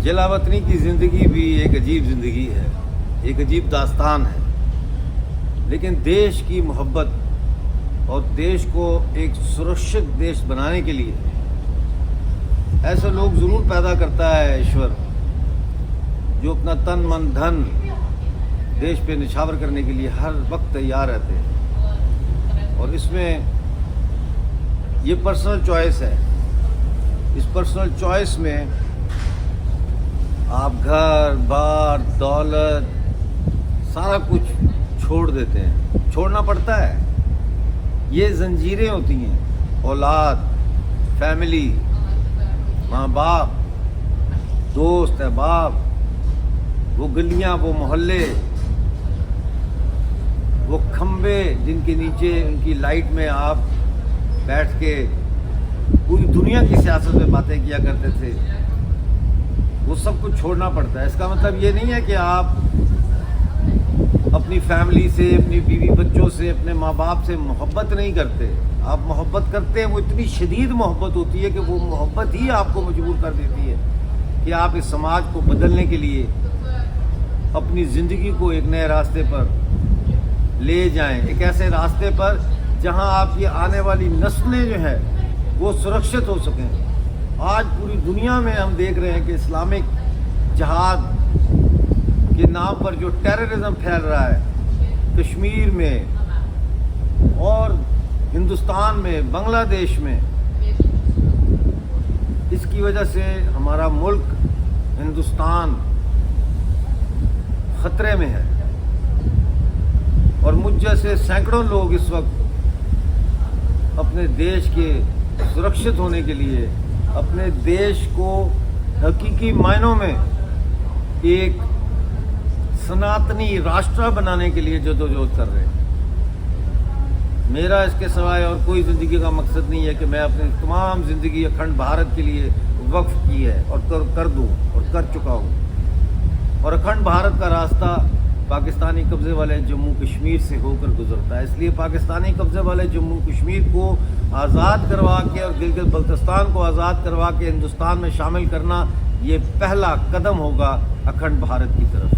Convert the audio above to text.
जलावतनी की ज़िंदगी भी एक अजीब ज़िंदगी है, एक अजीब दास्तान है। लेकिन देश की मोहब्बत और देश को एक सुरक्षित देश बनाने के लिए ऐसे लोग ज़रूर पैदा करता है ईश्वर, जो अपना तन मन धन देश पे निछावर करने के लिए हर वक्त तैयार रहते हैं। और इसमें ये पर्सनल चॉइस है। इस पर्सनल चॉइस में आप घर बार दौलत सारा कुछ छोड़ देते हैं, छोड़ना पड़ता है। ये जंजीरें होती हैं, औलाद, फैमिली, माँ बाप, दोस्त अहबाब, वो गलियाँ, वो मोहल्ले, वो खम्बे जिनके नीचे उनकी लाइट में आप बैठ के पूरी दुनिया की सियासत में बातें किया करते थे, वो सब कुछ छोड़ना पड़ता है। इसका मतलब ये नहीं है कि आप अपनी फैमिली से, अपनी बीवी बच्चों से, अपने माँ बाप से मोहब्बत नहीं करते। आप मोहब्बत करते हैं, वो इतनी शदीद मोहब्बत होती है कि वो मोहब्बत ही आपको मजबूर कर देती है कि आप इस समाज को बदलने के लिए अपनी ज़िंदगी को एक नए रास्ते पर ले जाएं, एक ऐसे रास्ते पर जहां आपकी आने वाली नस्लें जो है वो सुरक्षित हो सकें। आज पूरी दुनिया में हम देख रहे हैं कि इस्लामिक जहाद के नाम पर जो टेररिज्म फैल रहा है कश्मीर में और हिंदुस्तान में, बांग्लादेश में, इसकी वजह से हमारा मुल्क हिंदुस्तान खतरे में है। और मुझ जैसे सैकड़ों लोग इस वक्त अपने देश के सुरक्षित होने के लिए, अपने देश को हकीकी मायनों में एक सनातनी राष्ट्र बनाने के लिए जद्दोजहद कर रहे हैं। मेरा इसके सिवाय और कोई ज़िंदगी का मकसद नहीं है कि मैं अपनी तमाम ज़िंदगी अखंड भारत के लिए वक्फ की है और कर दूँ और कर चुका हूँ। और अखंड भारत का रास्ता पाकिस्तानी कब्ज़े वाले जम्मू कश्मीर से होकर गुजरता है। इसलिए पाकिस्तानी कब्ज़े वाले जम्मू कश्मीर को आज़ाद करवा के और गिलगित बल्तिस्तान को आज़ाद करवा के हिंदुस्तान में शामिल करना ये पहला कदम होगा अखंड भारत की तरफ।